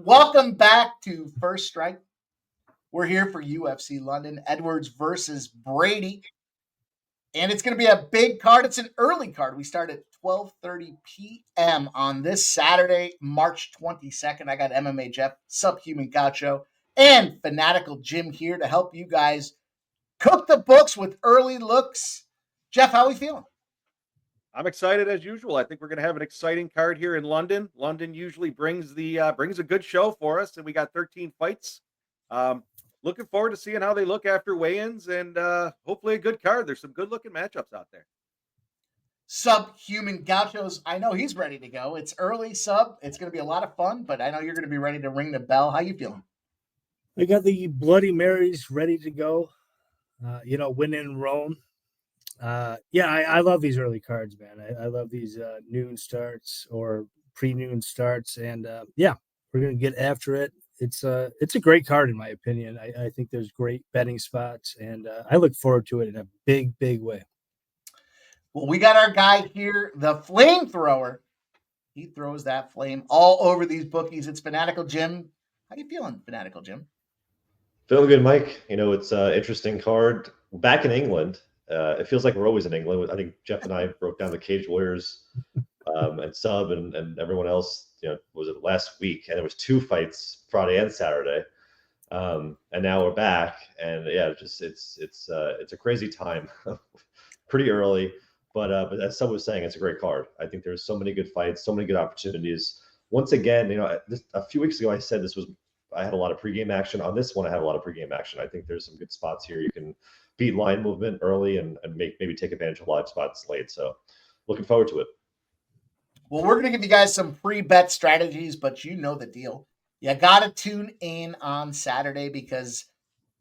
Welcome back to First Strike. We're here for UFC London, Edwards versus Brady. And it's going to be a big card. It's an early card. We start at 12:30 p.m. on this Saturday, March 22nd. I got MMA Jeff, Subhuman Gaucho, and Fanatical Jim here to help you guys cook the books with early looks. Jeff, how are we feeling? I'm excited as usual. I think we're going to have an exciting card here in London. London usually brings a good show for us, and we got 13 fights. Looking forward to seeing how they look after weigh-ins, and hopefully a good card. There's some good-looking matchups out there. Subhuman Gauchos, I know he's ready to go. It's early, Sub. It's going to be a lot of fun, but I know you're going to be ready to ring the bell. How you feeling? I got the Bloody Marys ready to go. Win in Rome. I love these early cards, man. I love these noon starts or pre-noon starts, and we're gonna get after it. It's a great card in my opinion. I think there's great betting spots, and I look forward to it in a big way. Well, we got our guy here, the flamethrower. He throws that flame all over these bookies. It's Fanatical Jim. How you feeling, Fanatical Jim? Feeling good, Mike. It's an interesting card. Back in England, it feels like we're always in England. I think Jeff and I broke down the Cage Warriors and Sub and everyone else. Was it last week? And there was 2 fights, Friday and Saturday. And now we're back, and it's a crazy time. Pretty early, but as Sub was saying, it's a great card. I think there's so many good fights, so many good opportunities. Once again, a few weeks ago I said I had a lot of pregame action. On this one, I had a lot of pregame action. I think there's some good spots here. You can beat line movement early and maybe take advantage of live spots late. So looking forward to it. Well, we're going to give you guys some free bet strategies, but you know the deal. You got to tune in on Saturday because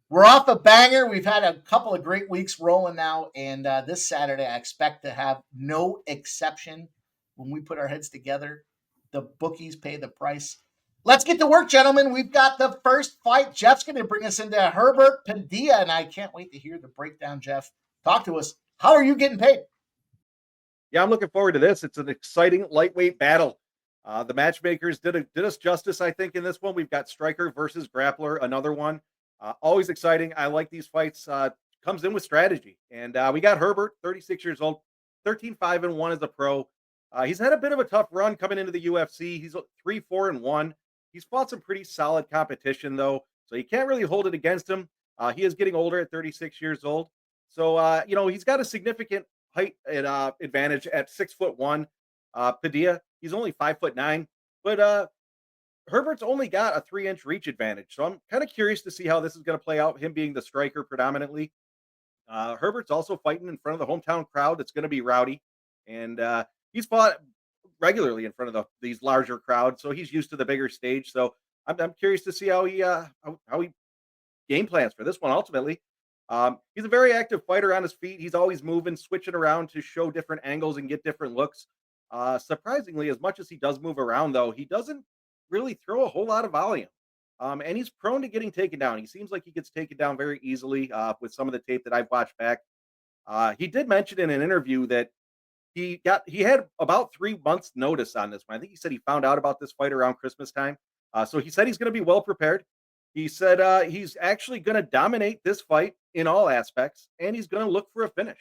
we're off a banger. We've had a couple of great weeks rolling now, and this Saturday I expect to have no exception. When we put our heads together, the bookies pay the price. Let's get to work, gentlemen. We've got the first fight. Jeff's going to bring us into Herbert Padilla, and I can't wait to hear the breakdown, Jeff. Talk to us. How are you getting paid? Yeah, I'm looking forward to this. It's an exciting lightweight battle. The matchmakers did us justice, I think, in this one. We've got striker versus grappler, another one. Always exciting. I like these fights. Comes in with strategy. And we got Herbert, 36 years old, 13-5-1 as a pro. He's had a bit of a tough run coming into the UFC. He's 3-4-1. He's fought some pretty solid competition, though, so you can't really hold it against him. He is getting older at 36 years old. So, he's got a significant height advantage at 6'1". Padilla, he's only 5'9", but Herbert's only got a 3-inch reach advantage. So I'm kind of curious to see how this is going to play out, him being the striker predominantly. Herbert's also fighting in front of the hometown crowd. It's going to be rowdy. And he's fought regularly in front of these larger crowds, so he's used to the bigger stage. So I'm curious to see how he game plans for this one. Ultimately, he's a very active fighter on his feet. He's always moving, switching around to show different angles and get different looks. Surprisingly, as much as he does move around, though, he doesn't really throw a whole lot of volume. And he's prone to getting taken down. He seems like he gets taken down very easily with some of the tape that I've watched back. He did mention in an interview that he had about 3 months notice on this one. I think he said he found out about this fight around Christmas time. So he said he's going to be well prepared. He said he's actually going to dominate this fight in all aspects, and he's going to look for a finish.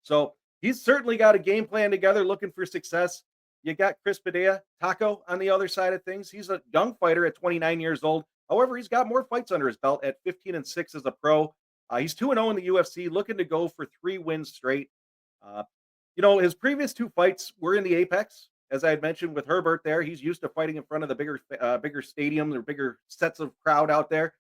So he's certainly got a game plan together, looking for success. You got Chris Padilla, Taco on the other side of things. He's a young fighter at 29 years old. However, he's got more fights under his belt at 15-6 as a pro. He's 2-0 in the UFC, looking to go for 3 wins straight. His previous 2 fights were in the Apex. As I had mentioned with Herbert there, he's used to fighting in front of the bigger stadiums or bigger sets of crowd out there.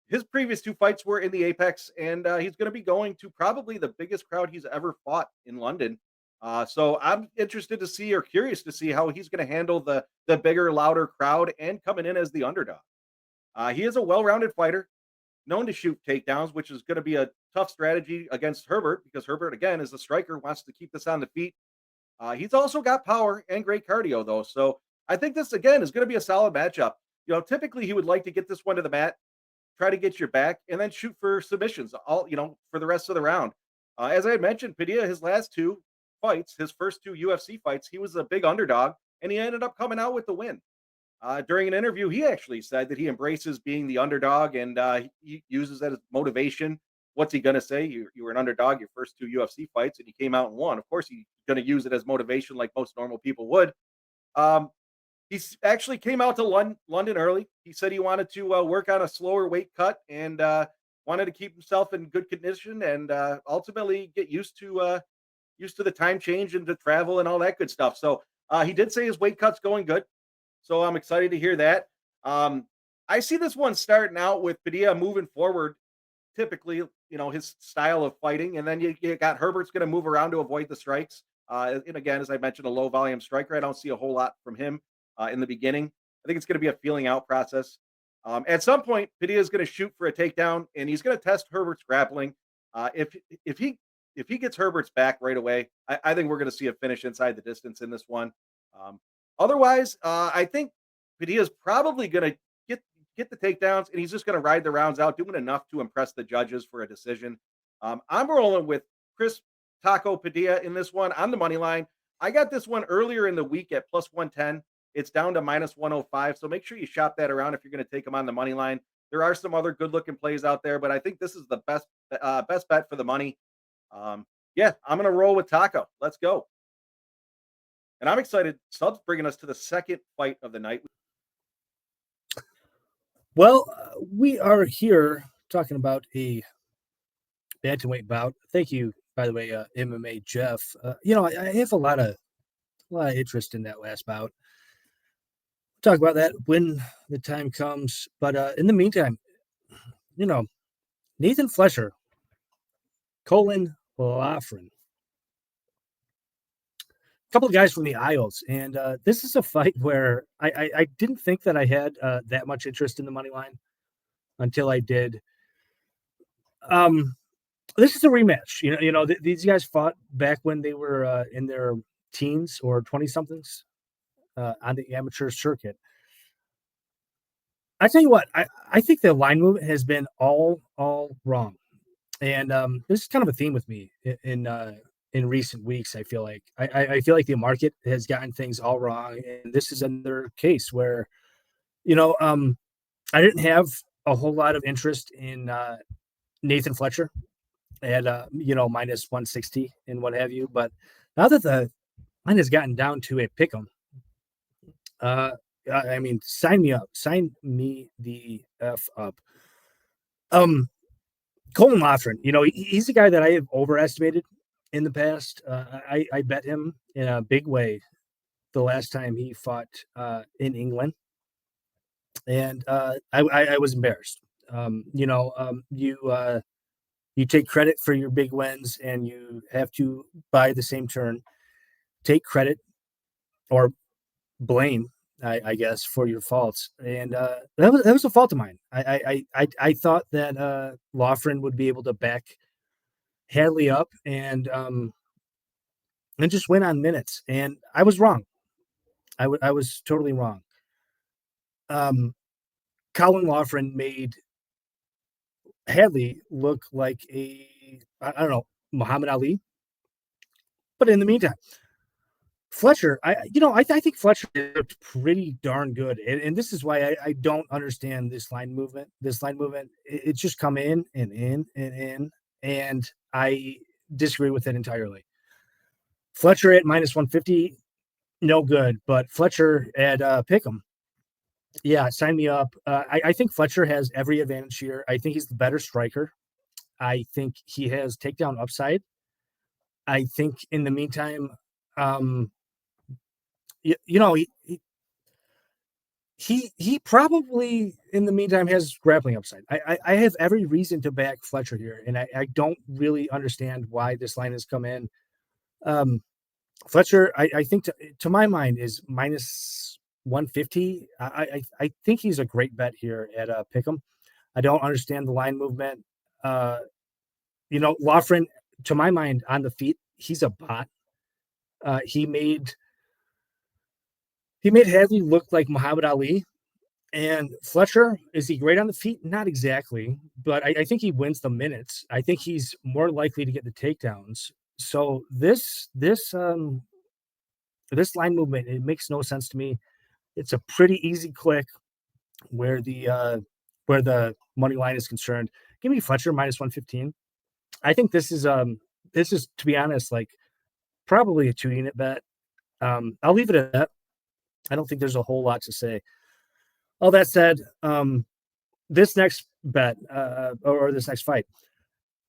His previous 2 fights were in the Apex, and he's going to be going to probably the biggest crowd he's ever fought in London. So I'm interested to see, or curious to see, how he's going to handle the bigger, louder crowd and coming in as the underdog. He is a well-rounded fighter, known to shoot takedowns, which is going to be a tough strategy against Herbert because Herbert, again, is a striker, wants to keep this on the feet. He's also got power and great cardio, though. So I think this, again, is going to be a solid matchup. Typically he would like to get this one to the mat, try to get your back, and then shoot for submissions for the rest of the round. As I had mentioned, Padilla, his last 2 fights, his first 2 UFC fights, he was a big underdog, and he ended up coming out with the win. During an interview, he actually said that he embraces being the underdog and he uses that as motivation. What's he going to say? You were an underdog your first 2 UFC fights and you came out and won. Of course, he's going to use it as motivation like most normal people would. Um, actually came out to London early. He said he wanted to work on a slower weight cut and wanted to keep himself in good condition and ultimately get used to the time change and to travel and all that good stuff. So he did say his weight cut's going good. So I'm excited to hear that. I see this one starting out with Padilla moving forward, typically, his style of fighting. And then you got Herbert's going to move around to avoid the strikes. And again, as I mentioned, a low volume striker. I don't see a whole lot from him in the beginning. I think it's going to be a feeling out process. At some point, Padilla is going to shoot for a takedown, and he's going to test Herbert's grappling. If he gets Herbert's back right away, I think we're going to see a finish inside the distance in this one. Otherwise, I think Padilla is probably going to get the takedowns, and he's just going to ride the rounds out, doing enough to impress the judges for a decision. I'm rolling with Chris Taco Padilla in this one on the money line. I got this one earlier in the week at plus 110. It's down to minus 105. So make sure you shop that around if you're going to take him on the money line. There are some other good looking plays out there, but I think this is the best bet for the money. Yeah, I'm going to roll with Taco. Let's go. And I'm excited. Sub's bringing us to the second fight of the night. Well, we are here talking about a bantamweight bout. Thank you, by the way, MMA Jeff. I have a lot of interest in that last bout. Talk about that when the time comes. But in the meantime, Nathan Fletcher, Colin Loughran, a couple of guys from the Isles, and this is a fight where I didn't think that I had that much interest in the money line until I did. This is a rematch. These guys fought back when they were in their teens or 20-somethings on the amateur circuit. I tell you what, I think the line movement has been all wrong, and this is kind of a theme with me in recent weeks. I feel like the market has gotten things all wrong, and this is another case where, I didn't have a whole lot of interest in Nathan Fletcher at minus 160 and what have you. But now that the line has gotten down to a pick'em, sign me up. Sign me the F up. Colin Loughran, he's a guy that I have overestimated in the past. I bet him in a big way the last time he fought in England. And I was embarrassed. You take credit for your big wins, and you have to, by the same turn, take credit or blame, I guess, for your faults. And that was a fault of mine. I thought that Loughran would be able to back Hadley up and just win on minutes, and I was wrong. I was totally wrong. Colin Loughran made Hadley look like Muhammad Ali. But in the meantime, Fletcher, I think Fletcher looked pretty darn good, and this is why I don't understand this line movement. It's just come in and in and in, and I disagree with it entirely. Fletcher at minus 150, no good, but Fletcher at pick'em, yeah, sign me up. I think Fletcher has every advantage here. I think he's the better striker. I think he has takedown upside. I think in the meantime, he probably in the meantime has grappling upside. I have every reason to back Fletcher here, and I don't really understand why this line has come in. Fletcher, I think to my mind is minus 150. I think he's a great bet here at pick'em. I don't understand the line movement. Loughran, to my mind, on the feet, he's a bot. He made Hadley look like Muhammad Ali. And Fletcher, is he great on the feet? Not exactly, but I think he wins the minutes. I think he's more likely to get the takedowns. So this line movement, it makes no sense to me. It's a pretty easy click where the money line is concerned. Give me Fletcher minus 115. I think this is to be honest, like probably a 2-unit bet. I'll leave it at that. I don't think there's a whole lot to say. All that said, this next bet or this next fight,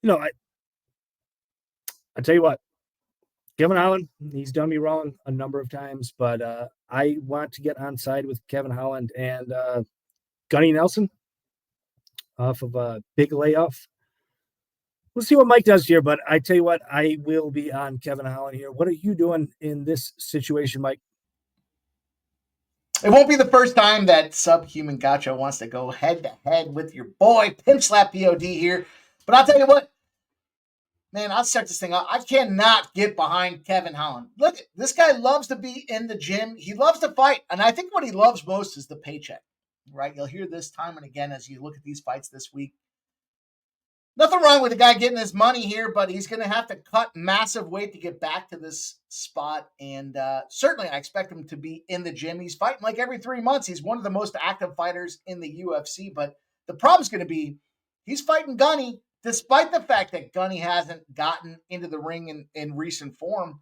I tell you what, Kevin Holland, he's done me wrong a number of times, but I want to get on side with Kevin Holland and Gunny Nelson off of a big layoff. We'll see what Mike does here, but I tell you what, I will be on Kevin Holland here. What are you doing in this situation, Mike? It won't be the first time that Subhuman Gotcha wants to go head-to-head with your boy, Pimp Slap POD here. But I'll tell you what, man, I'll start this thing out. I cannot get behind Kevin Holland. Look, this guy loves to be in the gym. He loves to fight. And I think what he loves most is the paycheck, right? You'll hear this time and again as you look at these fights this week. Nothing wrong with the guy getting his money here, but he's going to have to cut massive weight to get back to this spot. And certainly I expect him to be in the gym. He's fighting like every 3 months. He's one of the most active fighters in the UFC. But the problem's going to be he's fighting Gunny, despite the fact that Gunny hasn't gotten into the ring in recent form.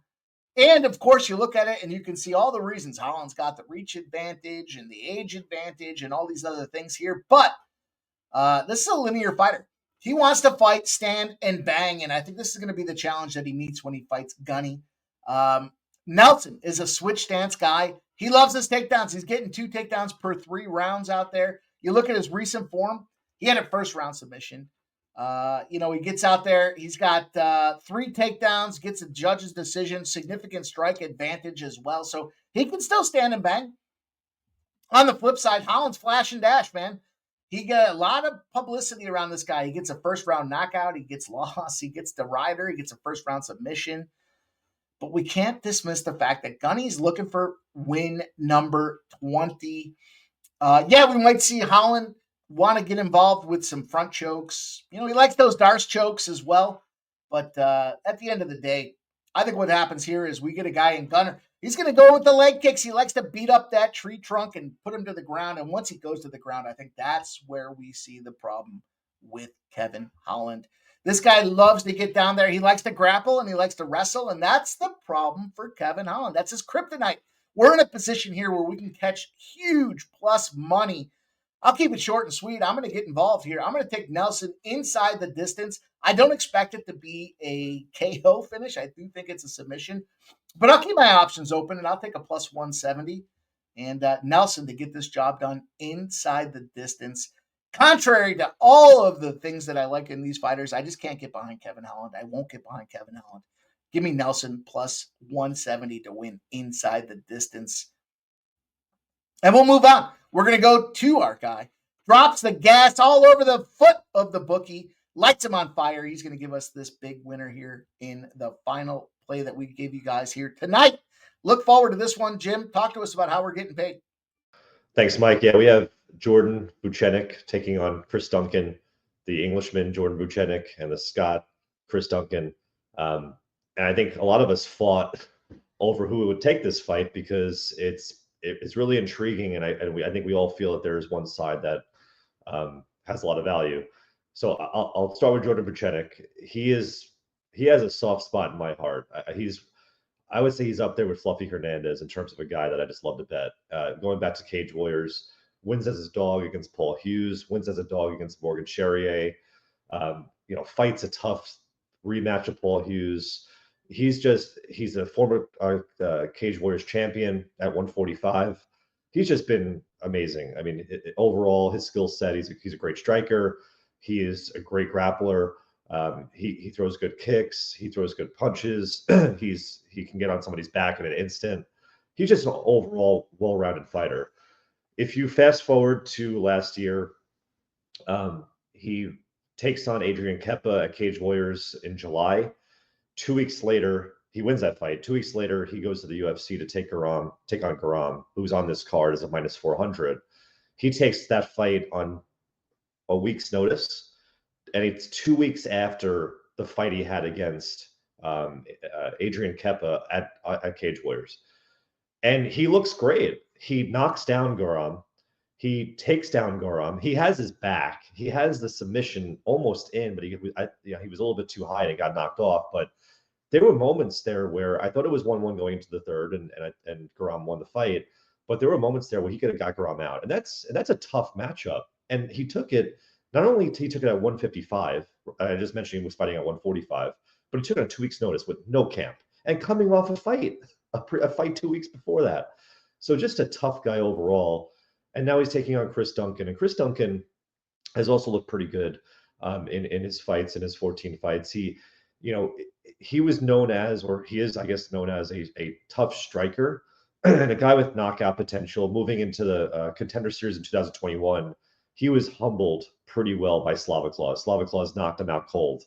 And, of course, you look at it and you can see all the reasons. Holland's got the reach advantage and the age advantage and all these other things here. But this is a linear fighter. He wants to fight, stand, and bang, and I think this is going to be the challenge that he meets when he fights Gunny. Nelson is a switch stance guy. He loves his takedowns. He's getting 2 takedowns per 3 rounds out there. You look at his recent form, he had a first-round submission. He gets out there. He's got 3 takedowns, gets a judge's decision, significant strike advantage as well. So he can still stand and bang. On the flip side, Holland's flash and dash, man. He got a lot of publicity around this guy. He gets a first-round knockout. He gets loss. He gets the rider. He gets a first-round submission. But we can't dismiss the fact that Gunny's looking for win number 20. We might see Holland want to get involved with some front chokes. He likes those Darce chokes as well. But at the end of the day, I think what happens here is we get a guy in Gunnar. He's going to go with the leg kicks. He likes to beat up that tree trunk and put him to the ground. And once he goes to the ground, I think that's where we see the problem with Kevin Holland. This guy loves to get down there. He likes to grapple and he likes to wrestle. And that's the problem for Kevin Holland. That's his kryptonite. We're in a position here where we can catch huge plus money. I'll keep it short and sweet. I'm going to get involved here. I'm going to take Nelson inside the distance. I don't expect it to be a KO finish. I do think it's a submission. But I'll keep my options open, and I'll take a plus 170. And Nelson to get this job done inside the distance. Contrary to all of the things that I like in these fighters, I just can't get behind Kevin Holland. I won't get behind Kevin Holland. Give me Nelson plus 170 to win inside the distance. And we'll move on. We're going to go to our guy. Drops the gas all over the foot of the bookie. Lights him on fire. He's going to give us this big winner here in the final play that we gave you guys here tonight. Look forward to this one. Jim, talk to us about how we're getting paid. Thanks, Mike. Yeah, we have Jordan Vucenic taking on Chris Duncan, the Englishman Jordan Vucenic, and the Scot Chris Duncan. And I think a lot of us fought over who would take this fight because it's really intriguing, and I think we all feel that there is one side that has a lot of value. So I'll start with Jordan Vucenic. He has a soft spot in my heart. I would say he's up there with Fluffy Hernandez in terms of a guy that I just love to bet. Going back to Cage Warriors, wins as his dog against Paul Hughes, wins as a dog against Morgan Charrière. Fights a tough rematch of Paul Hughes. He's a former Cage Warriors champion at 145. He's just been amazing. I mean, overall, his skill set, he's a great striker. He is a great grappler. He throws good kicks. He throws good punches. He can get on somebody's back in an instant. He's just an overall well-rounded fighter. If you fast forward to last year, he takes on Adrian Kepa at Cage Warriors in July. 2 weeks later, he wins that fight. 2 weeks later, he goes to the UFC to take on Garam, who's on this card as a minus 400. He takes that fight on a week's notice, and it's 2 weeks after the fight he had against Adrian Kepa at Cage Warriors. And he looks great. he knocks down Guram. He takes down Guram. He has his back. He has the submission almost in, but he was a little bit too high and got knocked off. But there were moments there where I thought it was 1-1 going into the third, and Guram won the fight. But there were moments there where he could have got Guram out, and that's a tough matchup. And he took it. Not only he took it at 155. I just mentioned he was fighting at 145, but he took it on 2 weeks' notice with no camp and coming off a fight 2 weeks before that. So just a tough guy overall. And now he's taking on Chris Duncan. And Chris Duncan has also looked pretty good in his fights, in his 14 fights. He was known as, or he is, I guess, known as a tough striker and a guy with knockout potential. Moving into the Contender Series in 2021, he was humbled pretty well by Slava Claus. Slava Claus knocked him out cold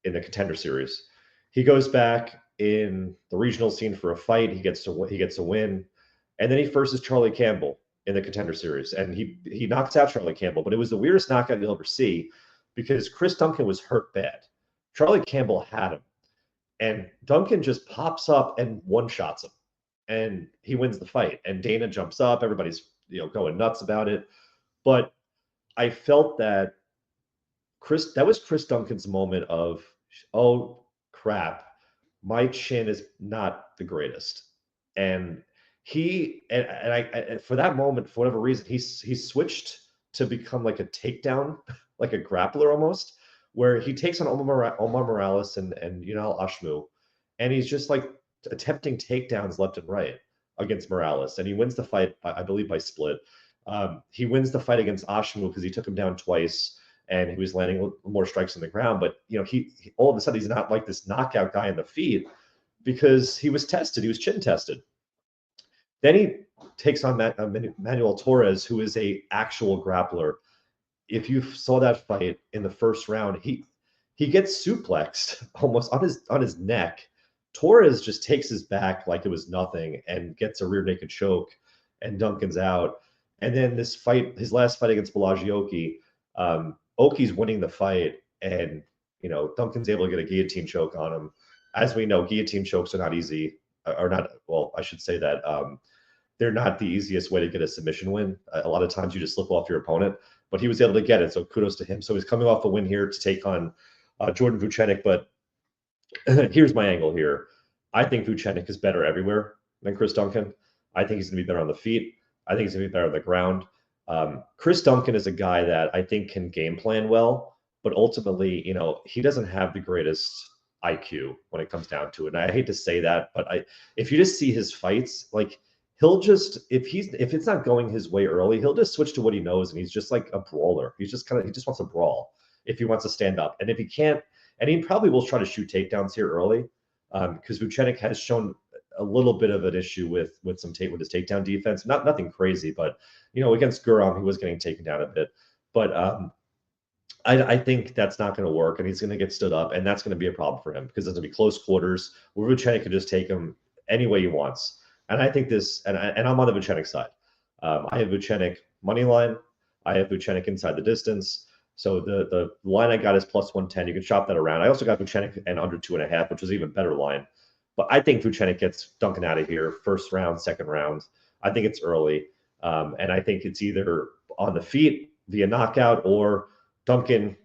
in the Contender Series. He goes back in the regional scene for a fight. He gets a win. And then he faces Charlie Campbell in the Contender Series, and he knocks out Charlie Campbell. But it was the weirdest knockout you'll ever see because Chris Duncan was hurt bad. Charlie Campbell had him, and Duncan just pops up and one-shots him, and he wins the fight. And Dana jumps up. Everybody's going nuts about it. But I felt that was Chris Duncan's moment of, oh crap, my chin is not the greatest, and I for that moment, for whatever reason, he switched to become like a takedown, like a grappler almost, where he takes on Omar Morales and Yunal Ashmu, and he's just like attempting takedowns left and right against Morales, and he wins the fight, I believe, by split. He wins the fight against Ashmu because he took him down twice, and he was landing more strikes on the ground. But he all of a sudden he's not like this knockout guy in the feet because he was tested. He was chin tested. Then he takes on Manuel Torres, who is a actual grappler. If you saw that fight in the first round, he gets suplexed almost on his neck. Torres just takes his back like it was nothing and gets a rear naked choke, and Duncan's out. And then this fight, his last fight against Balaji Oki, Oki's winning the fight, and Duncan's able to get a guillotine choke on him. As we know, guillotine chokes are not easy, or not. Well, I should say that they're not the easiest way to get a submission win. A lot of times you just slip off your opponent, but he was able to get it. So kudos to him. So he's coming off a win here to take on Jordan Vucenic. But here's my angle here. I think Vucenic is better everywhere than Chris Duncan. I think he's going to be better on the feet. I think he's going to be better on the ground. Chris Duncan is a guy that I think can game plan well, but ultimately, he doesn't have the greatest IQ when it comes down to it. And I hate to say that, but if you just see his fights, like he'll just, if it's not going his way early, he'll just switch to what he knows. And he's just like a brawler. He just wants to brawl if he wants to stand up. And if he can't, and he probably will try to shoot takedowns here early, because Vucenic has shown a little bit of an issue with his takedown defense. Nothing crazy, but against Guram, he was getting taken down a bit. But I think that's not going to work, and he's going to get stood up, and that's going to be a problem for him because it's going to be close quarters where Vucenic can just take him any way he wants. And I think and I'm on the Vucenic side. I have Vucenic money line. I have Vucenic inside the distance. So the line I got is plus 110. You can shop that around. I also got Vucenic and under 2.5, which is even better line. But I think Vucenic gets Duncan out of here first round, second round. I think it's early. And I think it's either on the feet via knockout, or Duncan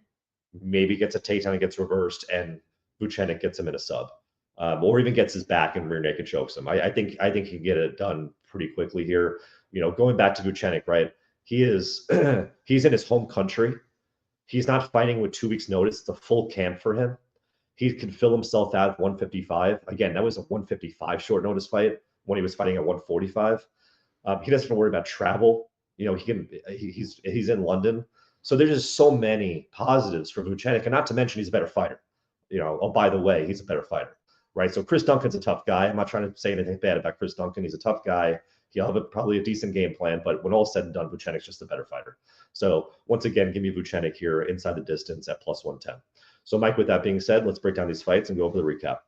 maybe gets a takedown and gets reversed, and Vucenic gets him in a sub, or even gets his back and rear naked chokes him. I think he can get it done pretty quickly here. Going back to Vucenic, right? He's in his home country. He's not fighting with 2 weeks' notice. It's a full camp for him. He can fill himself out at 155. Again, that was a 155 short notice fight when he was fighting at 145. He doesn't have to worry about travel. He's in London. So there's just so many positives for Vucenic, and not to mention he's a better fighter. Oh, by the way, he's a better fighter, right? So Chris Duncan's a tough guy. I'm not trying to say anything bad about Chris Duncan. He's a tough guy. He'll have probably a decent game plan, but when all's said and done, Vucenic's just a better fighter. So once again, give me Vucenic here inside the distance at plus 110. So Mike, with that being said, let's break down these fights and go over the recap.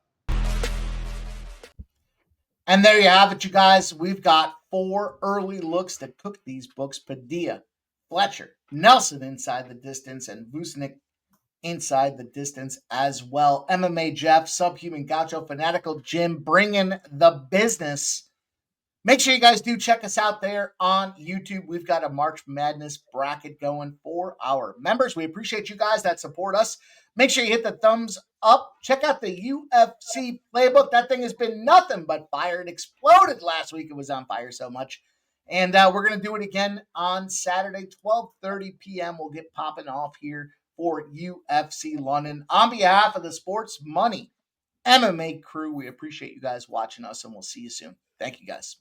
And there you have it, you guys. We've got 4 early looks that cook these books. Padilla, Fletcher, Nelson inside the distance, and Vucenic inside the distance as well. MMA Jeff, Subhuman Gaucho, Fanatical Jim, bringing the business. Make sure you guys do check us out there on YouTube. We've got a March Madness bracket going for our members. We appreciate you guys that support us. Make sure you hit the thumbs up. Check out the UFC playbook. That thing has been nothing but fire. It exploded last week. It was on fire so much. And we're going to do it again on Saturday, 12:30 p.m. We'll get popping off here for UFC London. On behalf of the Sports Money MMA crew, we appreciate you guys watching us, and we'll see you soon. Thank you, guys.